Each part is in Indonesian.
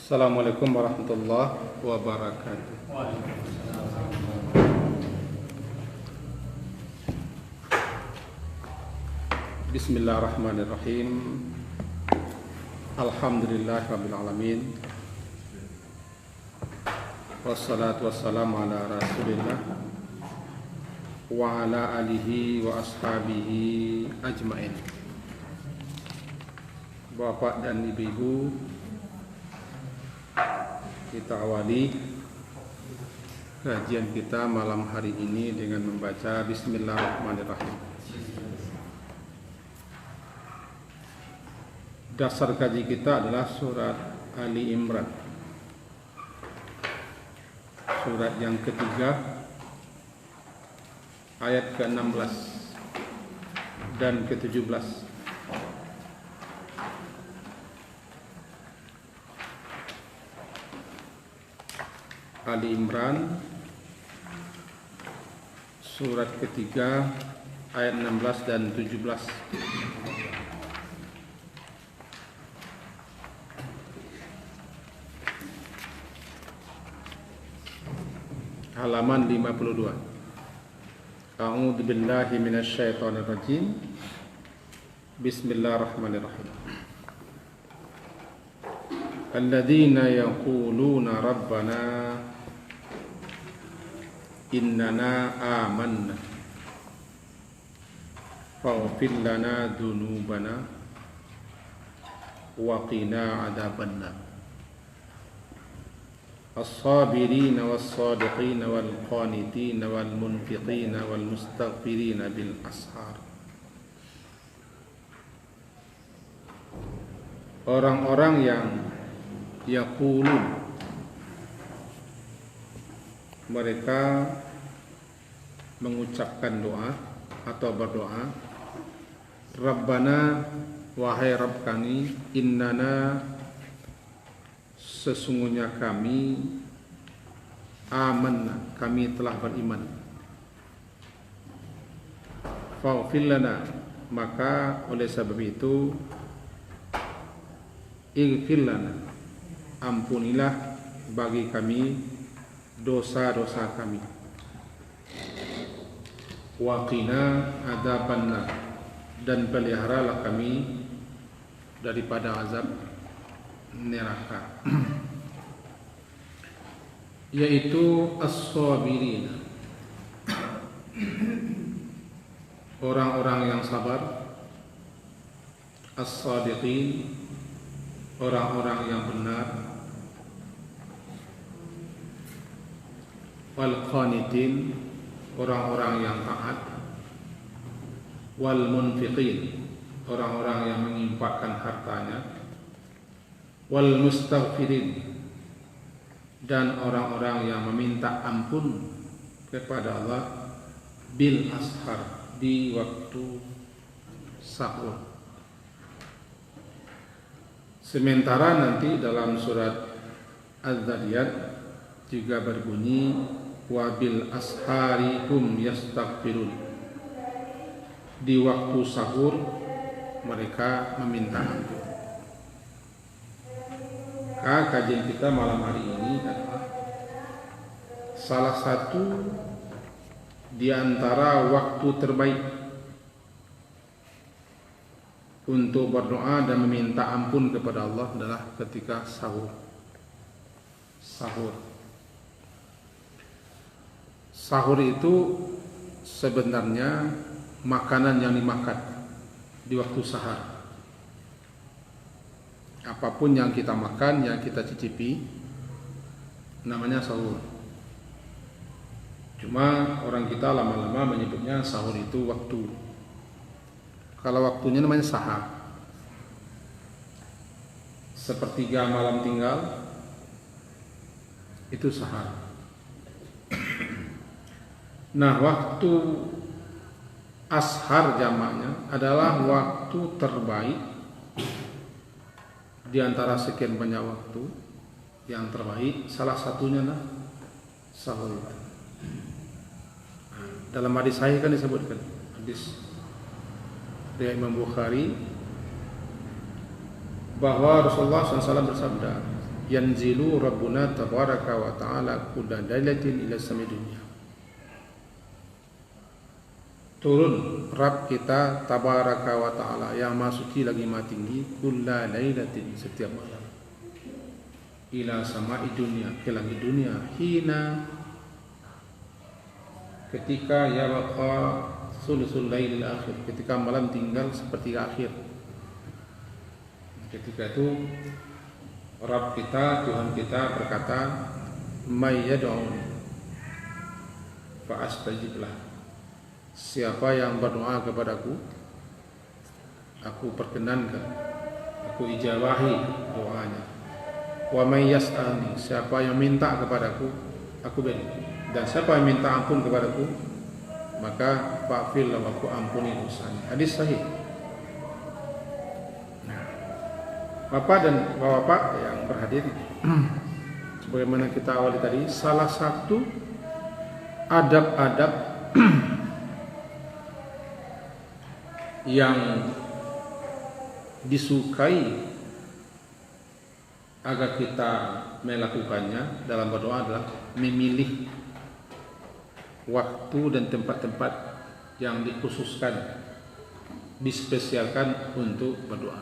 Assalamualaikum warahmatullahi wabarakatuh. Bismillahirrahmanirrahim. Alhamdulillahirabbil alamin. Wassalatu wassalamu ala Rasulillah wa ala alihi wa ashabihi ajmain. Bapak dan ibu-ibu, kita awali kajian kita malam hari ini dengan membaca Bismillahirrahmanirrahim. Dasar kaji kita adalah surat Ali Imran, surat yang ketiga, ayat ke-16 dan ke-17. Ali Imran surat ketiga ayat 16 dan 17. Halaman 52. A'udzu billahi minasyaitonir rajim. Bismillahirrahmanirrahim. Alladzina yaquluna rabbana innana amanna faghfir lana dzunubana wa qina adzabannar. As-sabirina was-sadiqina wal-qanitina wal-munfiqina wal-mustaghfirina bil ashar. Orang-orang yang yaqulun, mereka mengucapkan doa atau berdoa, Rabbana, wahai Rabb kami, innana, sesungguhnya kami, amanna, kami telah beriman, faghfir lana, maka oleh sebab itu ighfir lana, ampunilah bagi kami dosa-dosa kami, wa qina adzabannar, dan peliharalah kami daripada azab neraka. Yaitu as-sabirin, orang-orang yang sabar, as-sadiqin, orang-orang yang benar, wal-qanitin, orang-orang yang taat, wal-munfiqin, orang-orang yang menginfakkan hartanya, wal-mustaghfirin, dan orang-orang yang meminta ampun kepada Allah bil ashar, di waktu sahur. Sementara nanti dalam surat Az-Zariyat juga berbunyi wa bil ashari hum yastaghfirun, di waktu sahur mereka meminta ampun. Kajian kita malam hari ini adalah salah satu di antara waktu terbaik untuk berdoa dan meminta ampun kepada Allah adalah ketika sahur. Sahur itu sebenarnya makanan yang dimakan di waktu sahar. Apapun yang kita makan, yang kita cicipi, namanya sahur. Cuma orang kita lama-lama menyebutnya sahur itu waktu. Kalau waktunya namanya sahar. Sepertiga malam tinggal, itu sahar. Nah, waktu ashar jamaknya adalah waktu terbaik di antara sekian banyak waktu. Yang terbaik salah satunya nah sahur. Dalam hadis sahih kan disebutkan, hadis riwayat Imam Bukhari, bahwa Rasulullah SAW bersabda, yanzilu rabbuna tabaraka wa ta'ala kulla lailatin ila samai dunia. Turun Rabb kita tabaraka wa ta'ala yang maha suci lagi maha tinggi, kulla lailatin, setiap malam, ila samai dunia, ke langit dunia, hina, ketika yabqa sulusul lailil akhir, ketika malam tinggal sepertiga akhir. Ketika itu Rabb kita, Tuhan kita berkata, may yad'uni fa astajib lah. Siapa yang berdoa kepadaku, aku perkenankan, aku ijabahi doanya. Wa may yas'alni, siapa yang minta kepadaku, aku beri. Dan siapa yang minta ampun kepadaku, maka fa'fil lahu, aku ampuni dosanya. Hadis sahih. Bapak dan Bapak yang berhadir, sebagaimana kita awali tadi, salah satu adab-adab yang disukai agar kita melakukannya dalam berdoa adalah memilih waktu dan tempat-tempat yang dikhususkan, dispesialkan untuk berdoa.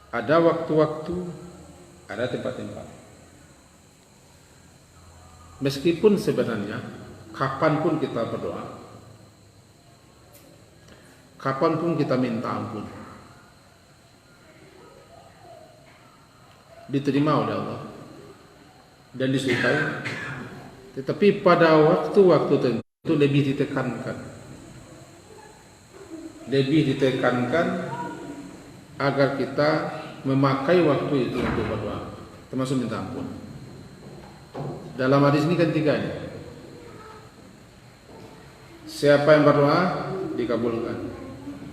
Ada waktu-waktu, ada tempat-tempat. Meskipun sebenarnya kapanpun kita berdoa, kapanpun kita minta ampun, diterima oleh Allah dan disukai. Tetapi pada waktu-waktu tertentu lebih ditekankan agar kita memakai waktu itu untuk berdoa, termasuk minta ampun. Dalam hadis ini kan tiga ini. Siapa yang berdoa dikabulkan,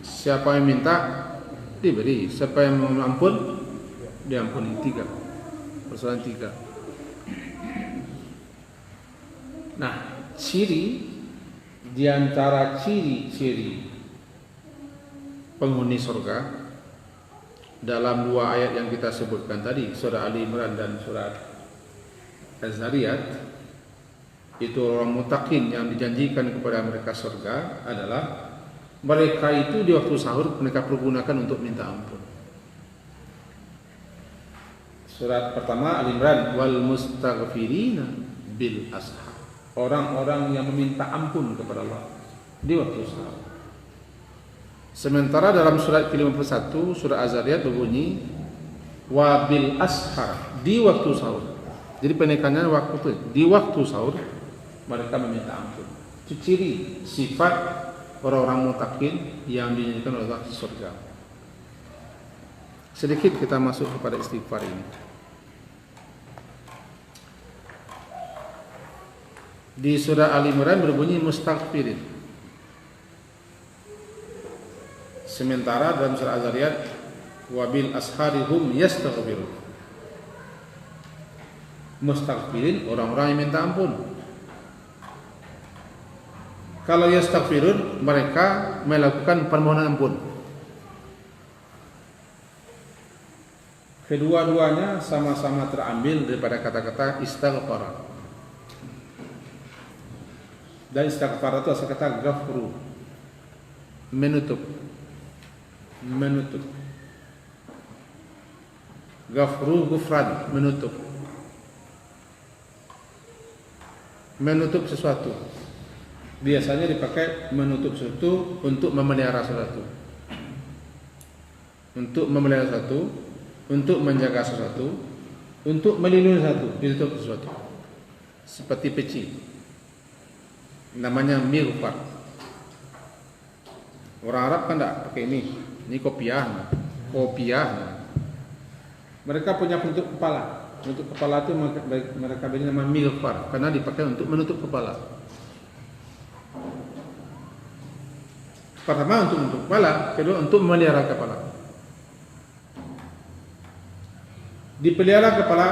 siapa yang minta diberi, siapa yang mengampun diampuni. Tiga persoalan, tiga. Nah, ciri di antara ciri-ciri penghuni surga dalam dua ayat yang kita sebutkan tadi, surah Ali Imran dan surah Az-Zariyat, itu orang muttaqin yang dijanjikan kepada mereka surga adalah mereka itu di waktu sahur mereka pergunakan untuk minta ampun. Surat pertama Ali Imran, wal mustaghfirina bil ashar, orang-orang yang meminta ampun kepada Allah di waktu sahur. Sementara dalam surat ke-51 surah Az-Zariyat berbunyi wa bil ashar, di waktu sahur. Jadi penekanannya waktu itu, di waktu sahur mereka meminta ampun. Itu ciri sifat orang-orang muttaqin yang dinyanyikan oleh Allah di surga. Sedikit kita masuk kepada istighfar ini. Di surah Ali Imran berbunyi mustaghfirin. Sementara dalam surah Az-Zariyat wabil asharihum yastaghfirun. Mustaghfirin orang-orang yang minta ampun. Kalau yastaghfirun mereka melakukan permohonan ampun. Kedua-duanya sama-sama terambil daripada kata-kata istighfar. Dan istighfar itu asal kata ghafru, menutup. Ghafru ghufran, menutup sesuatu. Biasanya dipakai menutup sesuatu untuk memelihara sesuatu, untuk menjaga sesuatu, untuk melindungi sesuatu, ditutup sesuatu. Seperti peci, namanya mighfar. Orang Arab kan tidak pakai ini kopiah. Mereka punya penutup kepala. Penutup kepala itu mereka beri nama mighfar karena dipakai untuk menutup kepala. Pertama untuk menutup kepala, kedua untuk memelihara kepala. Dipelihara kepala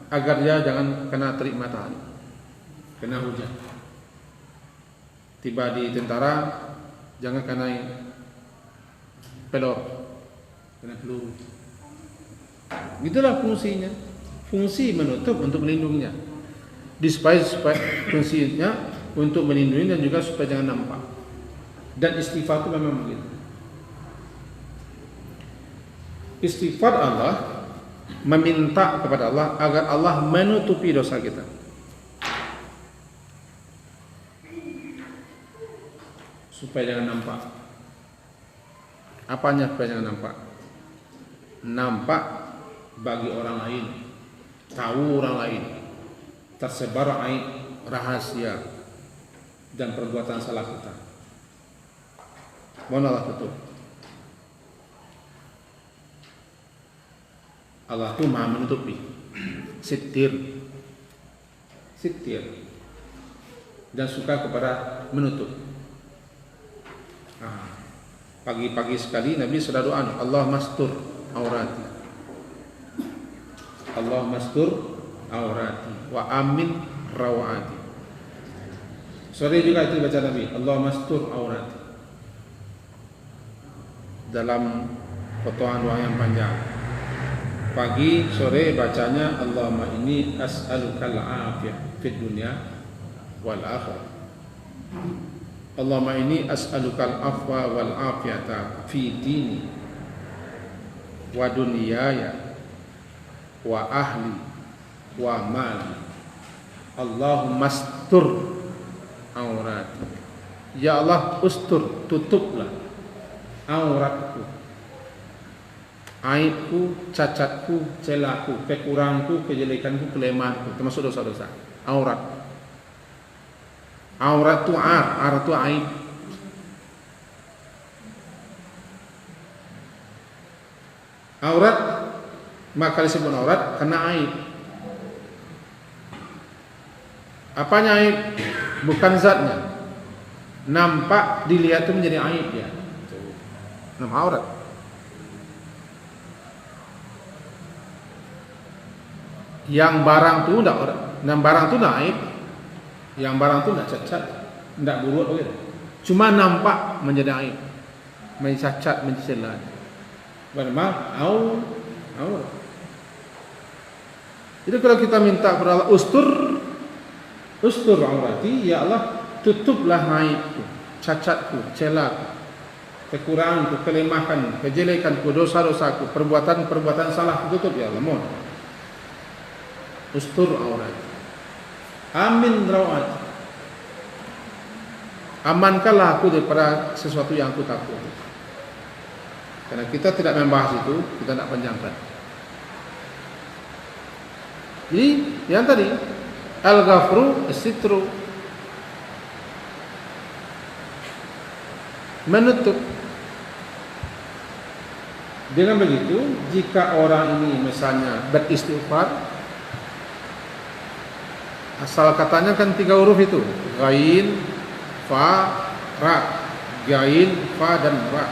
agar dia jangan kena terik matahari, kena hujan. Tiba di tentara jangan kena pelor, kena peluru. Itulah fungsinya. Fungsi menutup untuk melindunginya. Supaya fungsinya untuk melindungi dan juga supaya jangan nampak. Dan istighfar itu memang begitu. Istighfar Allah meminta kepada Allah agar Allah menutupi dosa kita. Supaya jangan nampak. Apanya supaya jangan nampak? Nampak bagi orang lain, tahu orang lain, tersebar aib, rahasia dan perbuatan salah kita. Mohon Allah tutup. Allah itu maha menutupi, sitir, dan suka kepada menutup. Pagi-pagi sekali Nabi sudah doa, Allah mastur aurati, Allah mastur aurati, wa amin rawati. Sore juga itu baca Nabi, Allah mastur aurati. Dalam potongan doa yang panjang. Pagi sore bacanya Allahumma inni as'alukal afiyah fid dunya wal akhirah. Allahumma inni as'alukal afwa wal afiyata fi dini wa dunyaya wa ahli wa mali. Allahumma astur aurati. Ya Allah, ustur, tutuplah auratku, aibku, cacatku, celaku, kekurangku, kejelekanku, kelemahanku, termasuk dosa-dosa. Aurat. Aurat itu ar itu aib. Aurat maka disebut aurat karena aib. Apanya aib? Bukan zatnya. Nampak dilihat itu menjadi aib ya. Nama aurat. Yang barang tu enggak aurat. Yang barang tu enggak aib. Yang barang tu enggak cacat, enggak buruk begitu. Cuma nampak menjadi aib. Mencacat, mencela. Bagaimana? Aurat. Jadi kalau kita minta kepada Allah ustur aurati, ya Allah tutuplah aibku, cacatku, celaku, kekuranganku, kelemahanku, kejelekanku, dosa-dosaku, perbuatan salah tutup ya Allah. Mohon. Ustur aurati. Amin rawati. Amankanlah aku daripada sesuatu yang aku takut. Karena kita tidak membahas itu, kita tidak panjangkan. Jadi yang tadi al-ghafru as-sitru, menutup. Dengan begitu, jika orang ini misalnya beristighfar, asal katanya kan 3 huruf itu, ghain, fa, ra. Ghain, fa dan ra.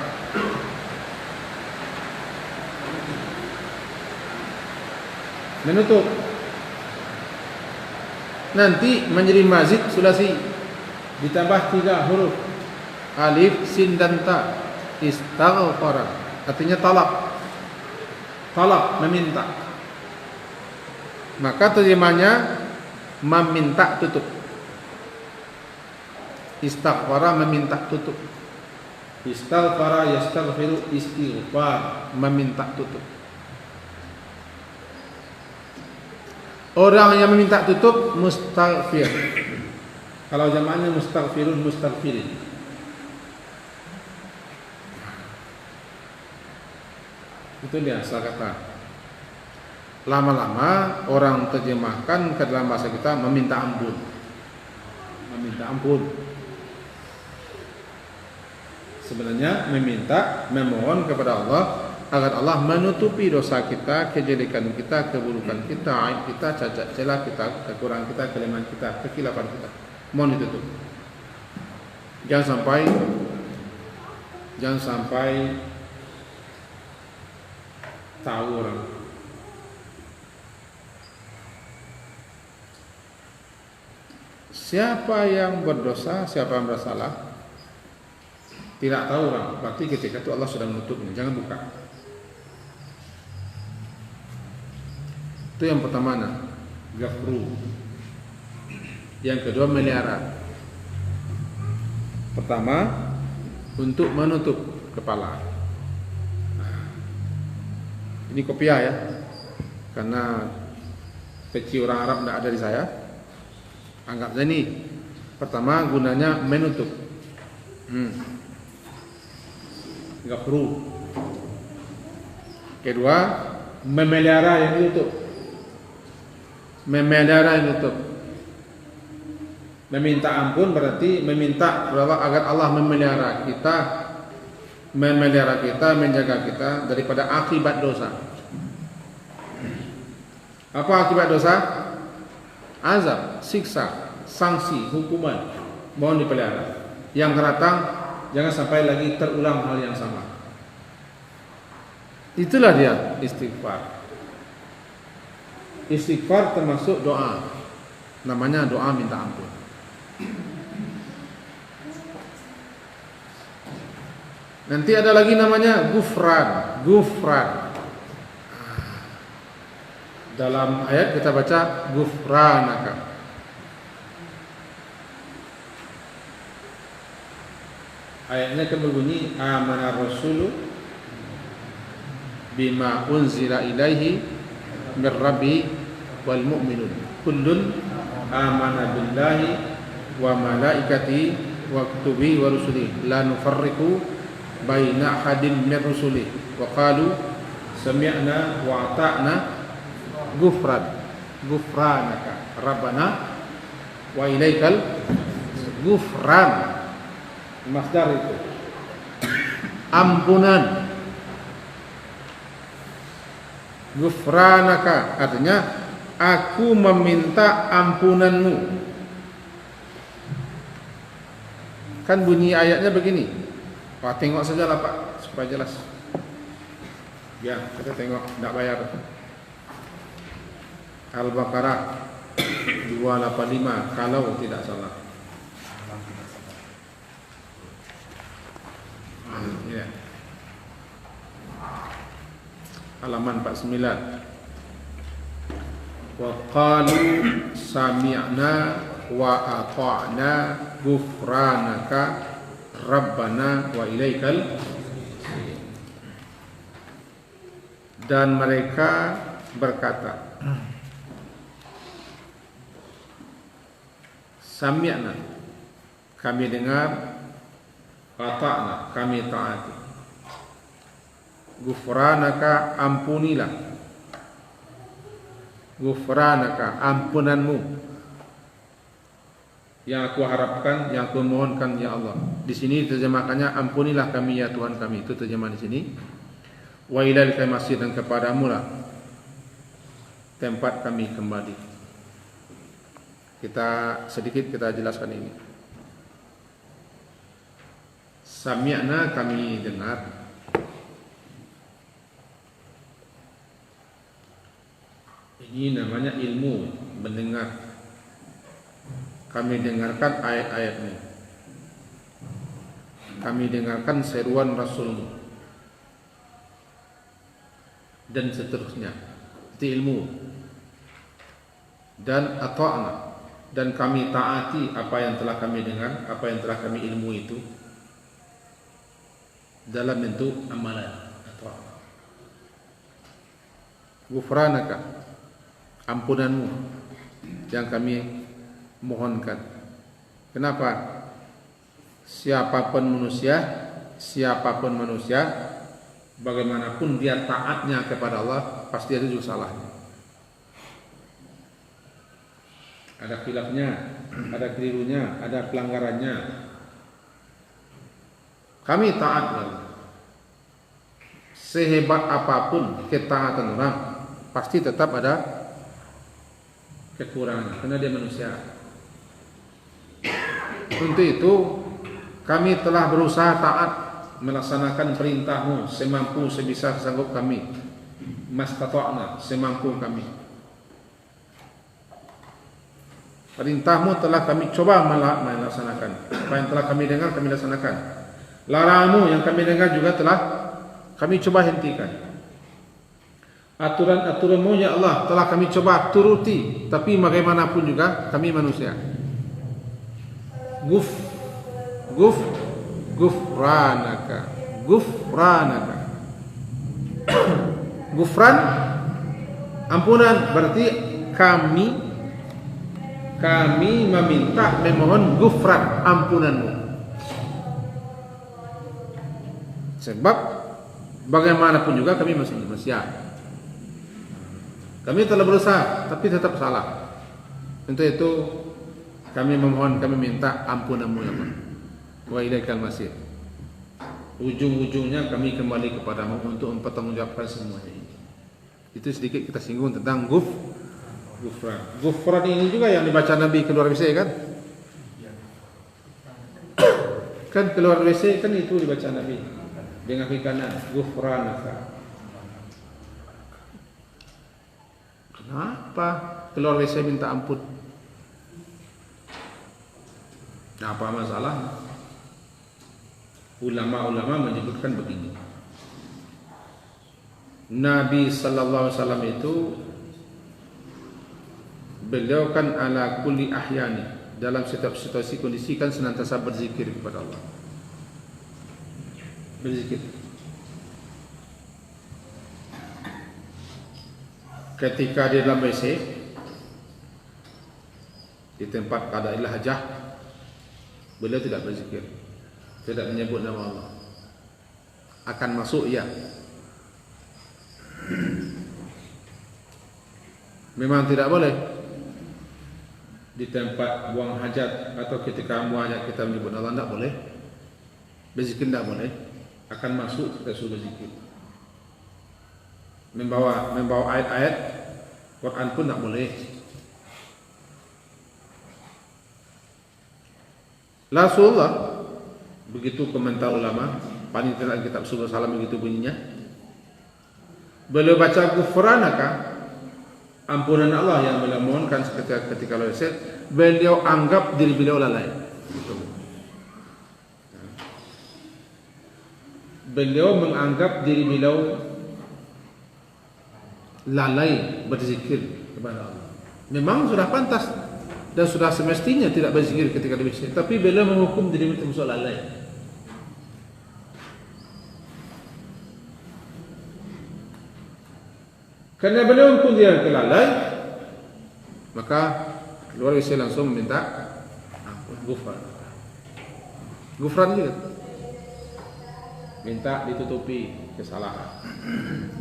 Menutup. Nanti menjadi mazid sulasi, ditambah 3 huruf, alif, sin dan ta. Istaghfara, artinya talab, meminta. Maka terjemahnya meminta tutup. Istaghfara, meminta tutup. Istaghfara yastaghfiru, istighfar, meminta tutup. Orang yang meminta tutup mustaghfir. Kalau jamaahnya mustaghfirun, mustaghfirin. Itu dia asal kata. Lama-lama orang terjemahkan ke dalam bahasa kita meminta ampun. Meminta ampun. Sebenarnya memohon kepada Allah agar Allah menutupi dosa kita, kejelekan kita, keburukan kita, aib kita, cacat celah kita, kekurangan kita, kelemahan kita, kekhilafan kita. Mohon ditutup. Jangan sampai tahu orang. Siapa yang berdosa, siapa yang bersalah, tidak tahu orang. Berarti ketika itu Allah sudah menutupnya. Jangan buka. Itu yang pertama gafru. Yang kedua melihara. Pertama untuk menutup kepala. Ini kopiah ya, karena peci orang Arab tidak ada di saya. Anggap saja ini pertama gunanya menutup. Gafru. Kedua memelihara yang ditutup. Memelihara yang ditutup. Meminta ampun berarti meminta agar Allah memelihara kita, menjaga kita daripada akibat dosa. Apa akibat dosa? Azab, siksa, sanksi, hukuman. Mohon dipelihara. Yang akan datang jangan sampai lagi terulang hal yang sama. Itulah dia istighfar. Istighfar termasuk doa. Namanya doa minta ampun. Nanti ada lagi namanya gufran. Dalam ayat kita baca gufranaka. Ayatnya kan berbunyi amana rasulu bima unzila ilaihi min rabbi wal mu'minun kullun amana billahi wa malaikati wa kutubi wa rusuli la nufarriqu baina ahadin min rusuli wa qalu sami'na wa ata'na gufranaka rabbana wa ilaikal gufran. Masdar itu ampunan. Gufranaka artinya aku meminta ampunanmu. Kan bunyi ayatnya begini. Wah, tengok saja lah Pak supaya jelas. Ya, kita tengok, tidak bayar. Al-Baqarah 285 kalau tidak salah. Ya. Halaman 49. Wa qalu sami'na wa ata'na ghufranaka rabbana wa ilaikal. Dan mereka berkata, sami'na, kami dengar, ata'na, kami taati, ghufranaka, ampunilah, ghufranaka, ampunanmu. Yang aku harapkan, yang aku mohonkan ya Allah. Di sini terjemahkannya ampunilah kami ya Tuhan kami. Itu terjemah di sini. Wa ilaikal masir, dan kepadamu lah tempat kami kembali. Kita jelaskan ini. Sami'na, kami dengar. Ini namanya ilmu, mendengar. Kami dengarkan ayat-ayatmu. Kami dengarkan seruan Rasulmu. Dan seterusnya. Itu ilmu. Dan ata'na, dan kami taati apa yang telah kami dengar, apa yang telah kami ilmu itu dalam bentuk amalan. Ata'na. Ghufranaka, ampunanmu yang kami mohonkan. Kenapa? Siapapun manusia, bagaimanapun dia taatnya kepada Allah, pasti ada juga salahnya. Ada khilafnya, ada kelirunya, ada pelanggarannya. Kami taat ya Allah. Sehebat apapun ketaatan orang, pasti tetap ada kekurangan, karena dia manusia. Untuk itu kami telah berusaha taat, melaksanakan perintahmu semampu sebisa sanggup kami, mastata'na, semampu kami. Perintahmu telah kami coba melaksanakan. Apa yang telah kami dengar kami laksanakan. Laranganmu yang kami dengar juga telah kami coba hentikan. aturan-aturanmu ya Allah telah kami coba turuti, tapi bagaimanapun juga kami manusia. Gufranaka. Gufran ampunan, berarti kami memohon gufran, ampunanmu. Sebab bagaimanapun juga kami masih manusia. Kami telah berusaha tapi tetap salah. Untuk itu kami memohon, kami minta ampunanmu ya Allah. Wa ilaikal masir. Ujung-ujungnya kami kembali kepadamu untuk mempertanggungjawabkan semuanya ini. Itu sedikit kita singgung tentang gufran. Gufran ini juga yang dibaca Nabi keluar WC kan? Kan keluar WC kan itu dibaca Nabi dengan kaki kanan, gufranaka. Kenapa keluar WC minta ampun? Apa masalah? Ulama-ulama menyebutkan begini. Nabi sallallahu alaihi wasallam itu beliau kan ala kulli ahyani, dalam setiap situasi kondisi kan senantiasa berzikir kepada Allah. Berzikir. Ketika di dalam WC, di tempat qada'il hajah, beliau tidak berzikir, tidak menyebut nama Allah. Akan masuk ya, memang tidak boleh di tempat buang hajat atau ketika buang hajat kita menyebut Allah, tidak boleh. Berzikir tidak boleh. Akan masuk kita suruh berzikir. Membawa ayat-ayat Quran pun tidak boleh. Rasulullah, begitu komentar ulama, paling tidak kitab Subul Salam begitu bunyinya. Beliau baca gufranaka, ampunan Allah yang beliau mohonkan ketika WC, beliau anggap diri beliau lalai. Beliau menganggap diri beliau lalai berzikir kepada Allah. Memang sudah pantas dan sudah semestinya tidak berzikir ketika di WC, tapi beliau menghukum diri beliau termasuk lalai. Karena beliau pun dia kelalai, maka keluar WC langsung meminta ampun, gufran juga. Minta ditutupi kesalahan,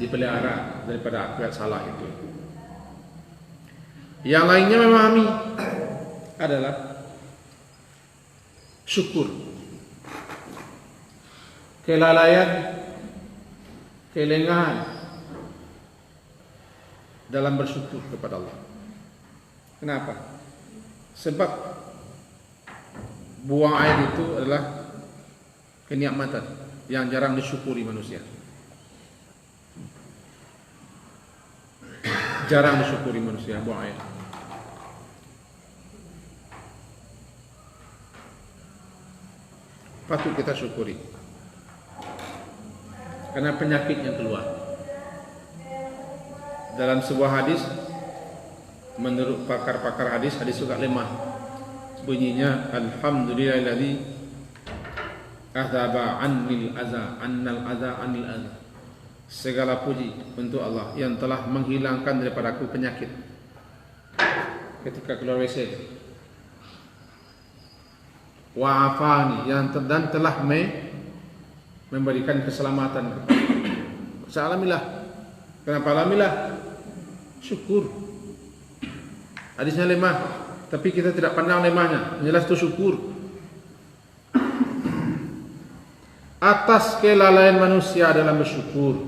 dipelihara daripada akibat salah itu. Yang lainnya memahami adalah syukur, kelalaian, kelengahan dalam bersyukur kepada Allah. Kenapa? Sebab buang air itu adalah kenikmatan yang jarang disyukuri manusia. Jarang disyukuri manusia buang air. Patut kita syukuri. Karena penyakit yang keluar. Dalam sebuah hadis, menurut pakar-pakar hadis suka lemah. Bunyinya alhamdulillahilladzi azaba annal adza anil adza. Segala puji untuk Allah yang telah menghilangkan daripada aku penyakit ketika keluar WC. Wa afani, yang dan telah memberikan keselamatan kepada aku. Alhamdulillah. Kenapa alhamdulillah? Syukur. Hadisnya lemah, tapi kita tidak pandang lemahnya. Jelas itu syukur atas kelalaian manusia dalam bersyukur.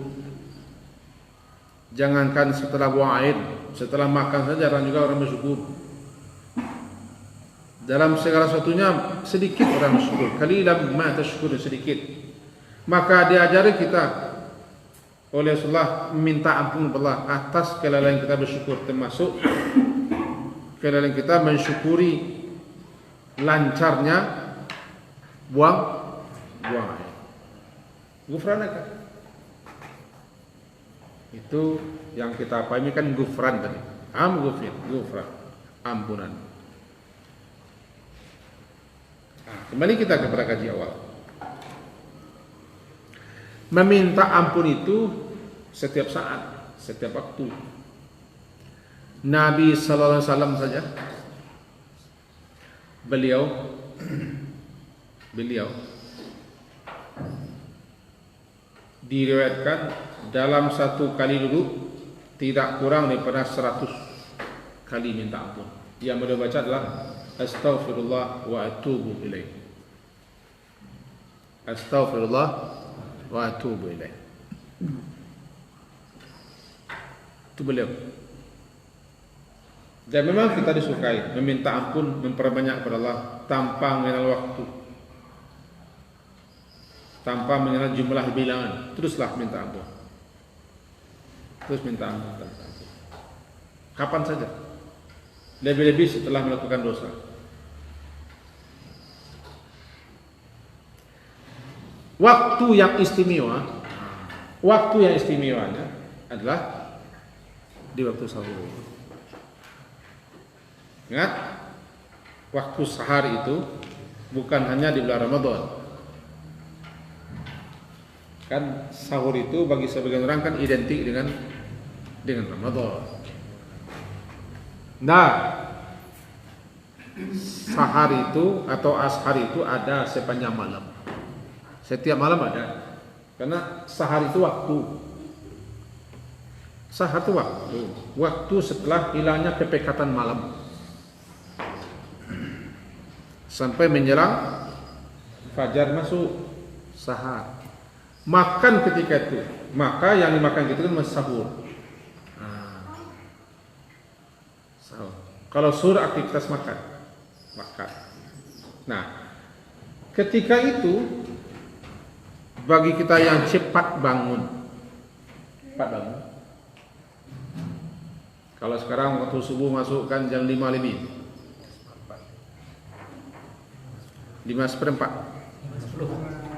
Jangankan setelah buang air, setelah makan saja orang juga orang bersyukur. Dalam segala sesuatunya sedikit orang bersyukur. Qalilan ma tashkurun, sedikit. Maka diajari kita oleh Rasulullah minta ampun kepada Allah atas kelalaian kita bersyukur, termasuk kelalaian kita mensyukuri lancarnya buang air. Gufranaka. Itu yang kita pahami kan gufran tadi. Gufran, ampunan. Nah, kembali kita kepada kaji awal. Meminta ampun itu setiap saat, setiap waktu. Nabi sallallahu alaihi wasallam saja beliau diriwayatkan dalam satu kali duduk tidak kurang daripada 100 kali minta ampun. Yang beliau baca adalah astaghfirullah wa atubu ilaih. Astaghfirullah wa atubu ilaih. Itu beliau. Dan memang kita disukai meminta ampun, memperbanyak kepada Allah tanpa mengenal waktu, tanpa mengenal jumlah bilangan. Teruslah minta ampun. Terus minta ampun. Kapan saja. Lebih-lebih setelah melakukan dosa. Waktu yang istimewanya adalah di waktu sahur. Ingat, waktu sahar itu bukan hanya di bulan Ramadan. Kan sahur itu bagi sebagian orang kan identik dengan Ramadan. Nah, sahar itu atau ashar itu ada sepanjang malam. Setiap malam ada. Karena sahar itu waktu. Sahar itu waktu. Waktu setelah hilangnya kepekatan malam. Sampai menjelang fajar masuk sahar. Makan ketika itu. Maka yang dimakan itu kan sahur. Sahur. Kalau sahur aktivitas makan. Nah, ketika itu bagi kita yang cepat bangun. Kalau sekarang waktu subuh masuk kan jam 5 lebih. 5:04.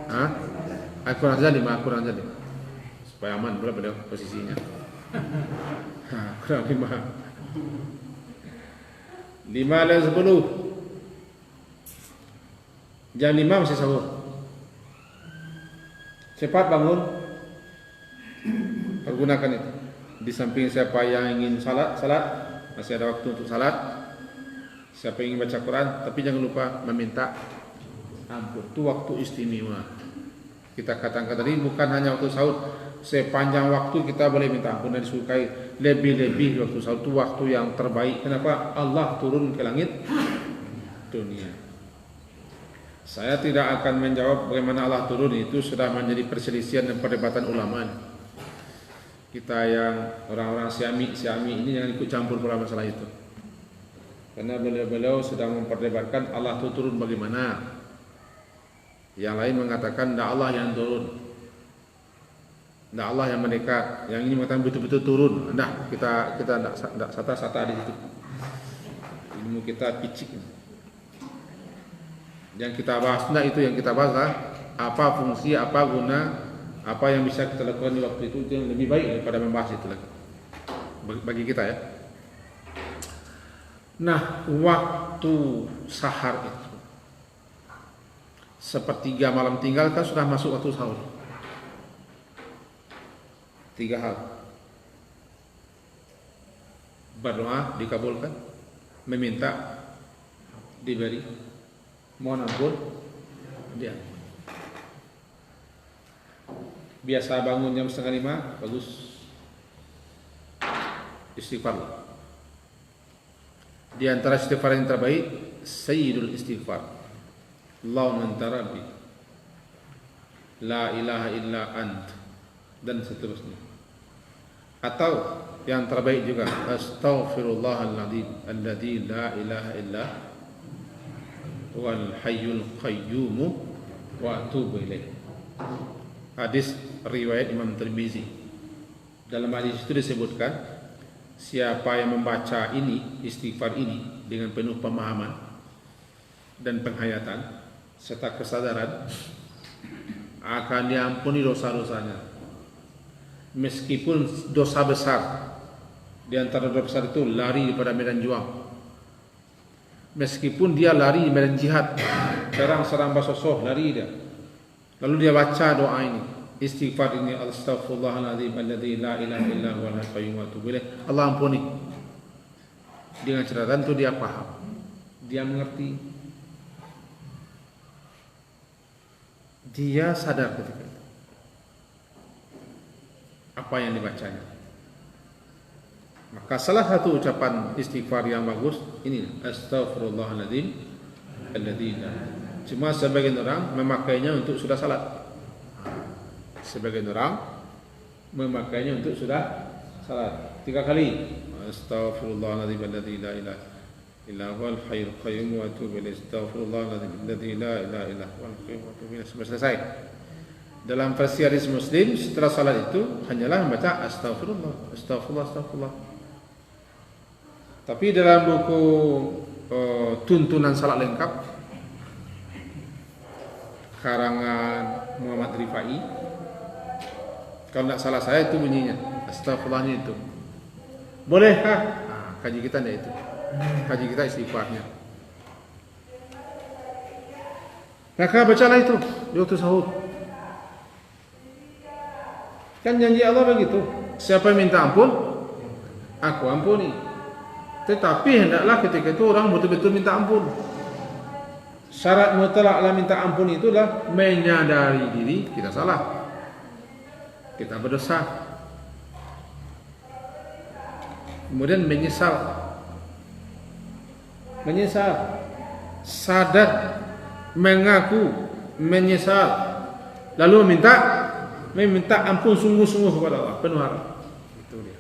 Hah? Kurang aja 5. Supaya aman pula pada posisinya. Kurang 5. 5:10. Jam 5 masih sahur. Cepat bangun. Pergunakan itu. Di samping siapa yang ingin salat, masih ada waktu untuk salat. Siapa yang ingin baca Quran, tapi jangan lupa meminta ampun. Itu waktu istimewa. Kita katakan tadi bukan hanya waktu sahur, sepanjang waktu kita boleh minta ampun dan disukai. Lebih-lebih waktu sahur itu waktu yang terbaik. Kenapa? Allah turun ke langit dunia. Saya tidak akan menjawab bagaimana Allah turun, itu sudah menjadi perselisihan dan perdebatan ulama. Kita yang orang-orang Syiami ini jangan ikut campur pula masalah itu. Karena beliau sedang memperdebatkan Allah itu turun bagaimana. Yang lain mengatakan tidak Allah yang turun, tidak Allah yang mendekat. Yang ini mengatakan betul-betul turun. Nah, kita tidak sata-sata di situ. Ilmu kita picik. Yang kita bahas, nah itu yang kita bahas lah. Apa fungsi, apa guna, apa yang bisa kita lakukan di waktu itu yang lebih baik daripada membahas itu lagi. Bagi kita ya. Nah, waktu sahar itu sepertiga malam tinggal kan sudah masuk waktu sahur. 3 hal. Berdoa dikabulkan, meminta diberi, mohon ampun dia. Biasa bangun jam 4:30, bagus. Istighfar. Di antara istighfar yang terbaik, sayyidul istighfar. Allahumma anta rabbi, la ilaha illa ant, dan seterusnya. Atau yang terbaik juga, astaghfirullahaladzim alladzi la ilaha illa wal hayyul qayyum wa atubu ilaih. Hadis riwayat Imam Tirmizi. Dalam hadis itu disebutkan, siapa yang membaca ini, istighfar ini dengan penuh pemahaman dan penghayatan serta kesadaran, akan diampuni dosa-dosanya meskipun dosa besar. Di antara dosa besar itu lari pada medan juang. Meskipun dia lari di medan jihad, serang basosoh, lari dia. Lalu dia baca doa ini, istighfar ini, astaghfirullahaladzim alladzi la ilaha illa huwal hayyul qayyum. Allah ampuni. Dengan catatan itu dia paham, dia mengerti, dia sadar ketika itu apa yang dibacanya. Maka salah satu ucapan istighfar yang bagus ini, astaghfirullahaladzim alladzi la. Cuma sebagian orang memakainya untuk sudah salat. Sebagian orang memakainya untuk sudah salat 3 kali. Astaghfirullahaladzim alladzi la ilaha illa huwal hayyul qayyum wa atubu ilaih. Astaghfirullahaladzim alladzi la ilaha illa huwal qayyum wa atubu ilaih. Sampai selesai. Dalam versi hadis Muslim, setelah salat itu hanyalah membaca astagfirullah, astagfirullah, astagfirullah. Tapi dalam buku tuntunan salat lengkap karangan Muhammad Rifai, kalau tidak salah saya itu bunyinya astagfirullahnya itu. Bolehkah? Nah, kaji kita tidak itu. Kaji kita istighfarnya. Maka bacalah itu di waktu sahur. Kan janji Allah begitu. Siapa yang minta ampun, aku ampuni. Tetapi hendaklah ketika itu orang betul-betul minta ampun. Syarat mutlak dalam minta ampun itulah menyadari diri kita salah, kita berdosa, kemudian menyesal, sadar, mengaku, menyesal, lalu meminta ampun sungguh-sungguh kepada Allah, penuh harap. Itu dia.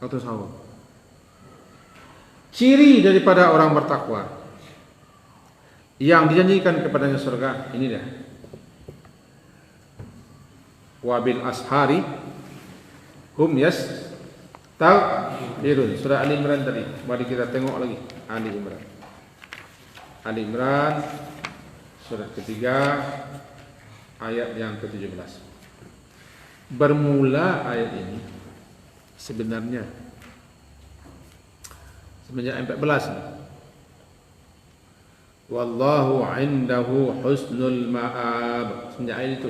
Waktu sahur. Ciri daripada orang bertakwa yang dijanjikan kepadanya surga ini dia. Wabil ashari hum yastaghfirun. Surah Ali Imran tadi. Mari kita tengok lagi Ali Imran. Ali Imran surat ketiga ayat yang ke-17. Bermula ayat ini sebenarnya semenjak ayat 14 ini. Wallahu indahu husnul ma'ab. Semenjak ayat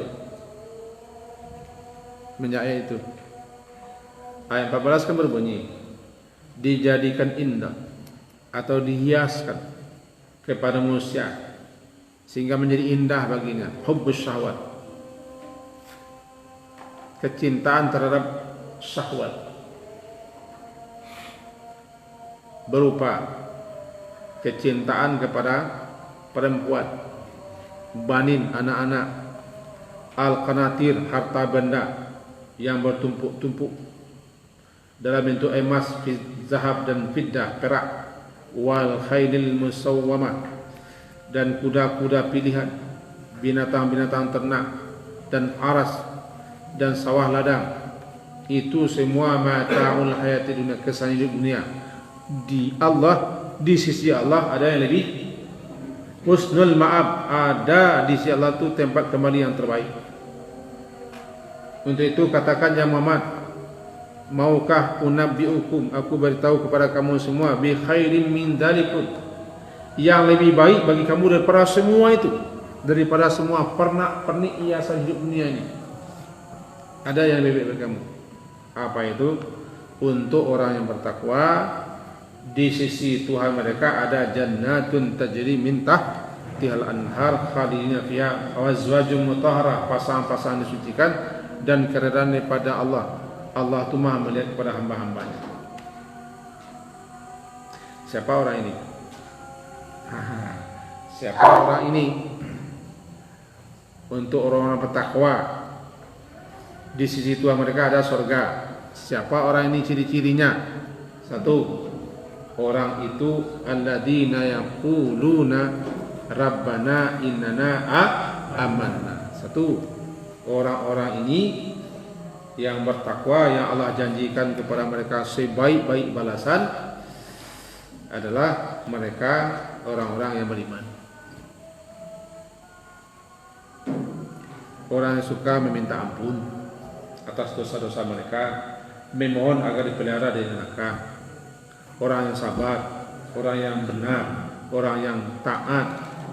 itu. Ayat 14 kan berbunyi, dijadikan indah atau dihiaskan kepada manusia sehingga menjadi indah baginya hubbus syahwat, kecintaan terhadap syahwat, berupa kecintaan kepada perempuan, banin, anak-anak, al-qanatir, harta benda yang bertumpuk-tumpuk dalam bentuk emas, zahab dan fiddah, perak, wal khailil musawwamah, dan kuda-kuda pilihan, binatang-binatang ternak, dan aras dan sawah ladang. Itu semua mata'ul hayati dunia, kesan hidup dunia. Di sisi Allah ada yang lebih husnul ma'ab, ada di sisi Allah itu tempat kembali yang terbaik. Untuk itu katakan ya Muhammad, maukah unabbiukum, aku beritahu kepada kamu semua, bi khairin min dzalikum, yang lebih baik bagi kamu daripada semua itu, daripada semua pernak-pernik hiasan hidup dunia ini. Ada yang lebih baik bagi kamu. Apa itu? Untuk orang yang bertakwa, di sisi Tuhan mereka ada jannatun tajri min tahtihal anhar khalidina fiha wa azwajun mutahharah, pasangan-pasangan disucikan dan keridhaan daripada Allah. Allah itu Maha melihat kepada hamba-hambanya. Siapa orang ini? Siapa orang ini? Untuk orang-orang bertakwa, di sisi Tuhan mereka ada surga. Siapa orang ini? Ciri-cirinya: satu, orang itu alladzina yaquluna rabbana innana amanna. Satu, orang-orang ini yang bertakwa, yang Allah janjikan kepada mereka sebaik-baik balasan adalah mereka orang-orang yang beriman. orang yang suka meminta ampun atas dosa-dosa mereka, memohon agar dipelihara dari neraka. Orang yang sabar, orang yang benar, orang yang taat,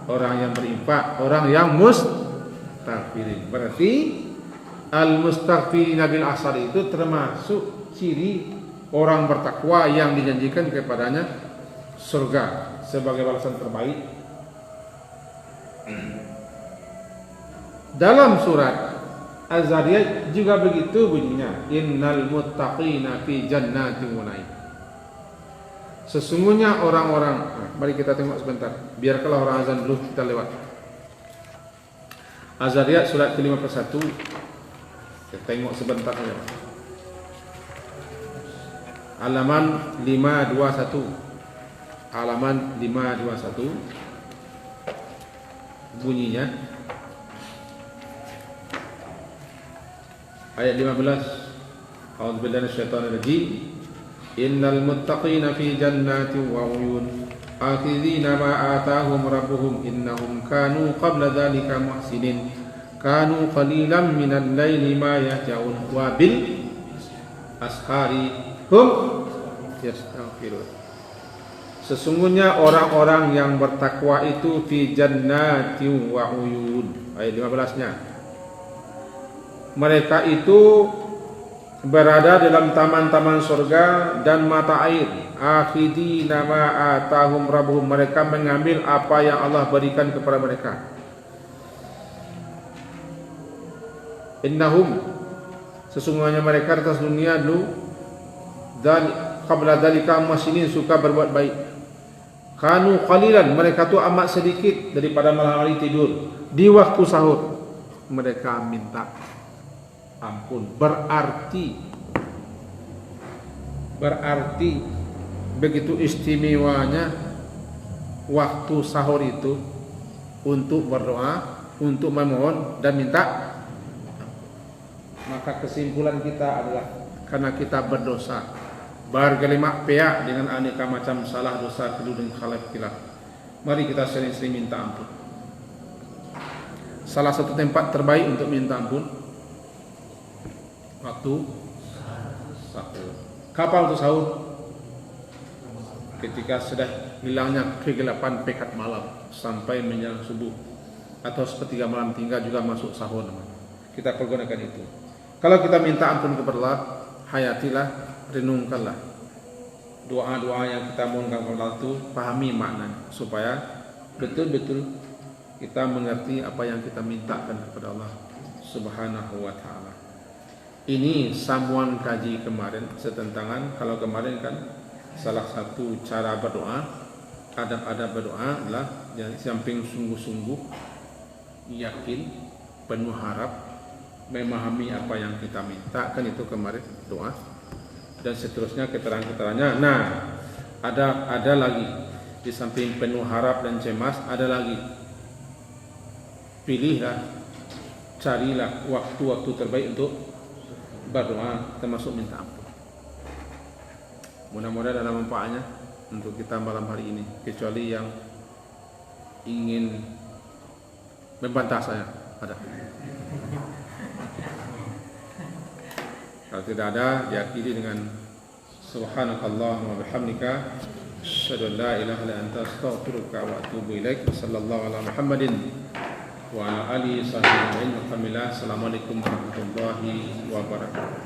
orang yang berinfak, orang yang mustaghfirin. Berarti al-mustaghfirina bil ashar itu termasuk ciri orang bertakwa yang dijanjikan kepadanya surga sebagai balasan terbaik. Dalam surat Az-Zariyat juga begitu bunyinya, innal muttaqina fi jannatin wa na'im. Sesungguhnya orang-orang, mari kita tengok sebentar, biar kalau orang azan dulu kita lewat. Az-Zariyat surat ke-51. Kita tengok sebentar saja. Halaman 521. Halaman 521. Bunyinya ayat 15. A'udzubillahi minasyaitonir rajim. Innal muttaqina fi jannatin wa 'uyun akhidhina ma atahum rabbuhum innahum kanu qabla dhalika muhsinin kanu qalilan minal laili ma yahja'un wa bil ashari hum yastaghfirun. Sesungguhnya orang-orang yang bertakwa itu fi jannatin wa 'uyun. Ayat 15-nya. Mereka itu berada dalam taman-taman surga dan mata air. Akhidina ma atahum rabbuhum, mereka mengambil apa yang Allah berikan kepada mereka. Innahum, sesungguhnya mereka atas dunia dulu dan qabla dzalika masinin suka berbuat baik. Kanu qalilan, mereka tu amat sedikit daripada malam hari tidur. Di waktu sahur mereka minta ampun. Berarti begitu istimewanya waktu sahur itu untuk berdoa, untuk memohon dan minta. Maka kesimpulan kita adalah karena kita berdosa, bergelimak peak dengan aneka macam salah dosa keluh dan khalaf khilaf, mari kita sering-sering minta ampun. Salah satu tempat terbaik untuk minta ampun waktu sahur. Kapan untuk sahur? Ketika sudah hilangnya kegelapan pekat malam sampai menjelang subuh, atau sepertiga malam tinggal juga masuk sahur. Kita pergunakan itu. Kalau kita minta ampun kepada Allah, hayatilah, renungkanlah doa-doa yang kita mohonkan kepada Allah itu, pahami makna supaya betul-betul kita mengerti apa yang kita mintakan kepada Allah Subhanahu wa ta'ala. Ini sambungan kaji kemarin setentangan. Kalau kemarin kan salah satu cara berdoa, adab-adab berdoa adalah yang samping sungguh-sungguh, yakin, penuh harap, memahami apa yang kita minta, kan itu kemarin doa. Dan seterusnya keterangan-keterangannya. Nah, ada lagi di samping penuh harap dan cemas, ada lagi. Pilihlah, carilah waktu-waktu terbaik untuk berdoa, termasuk minta ampun. Mudah-mudahan ada manfaatnya untuk kita malam hari ini. Kecuali yang ingin membantah saya, ada. Kalau tidak ada, diakhiri dengan subhanakallahumma wa bihamdika asyhadu an la ilaha illa anta astaghfiruka wa atubu ilaik. Sallallahu ala Muhammadin wa ala alihi sahbihi wa sallam. Assalamualaikum warahmatullahi wabarakatuh.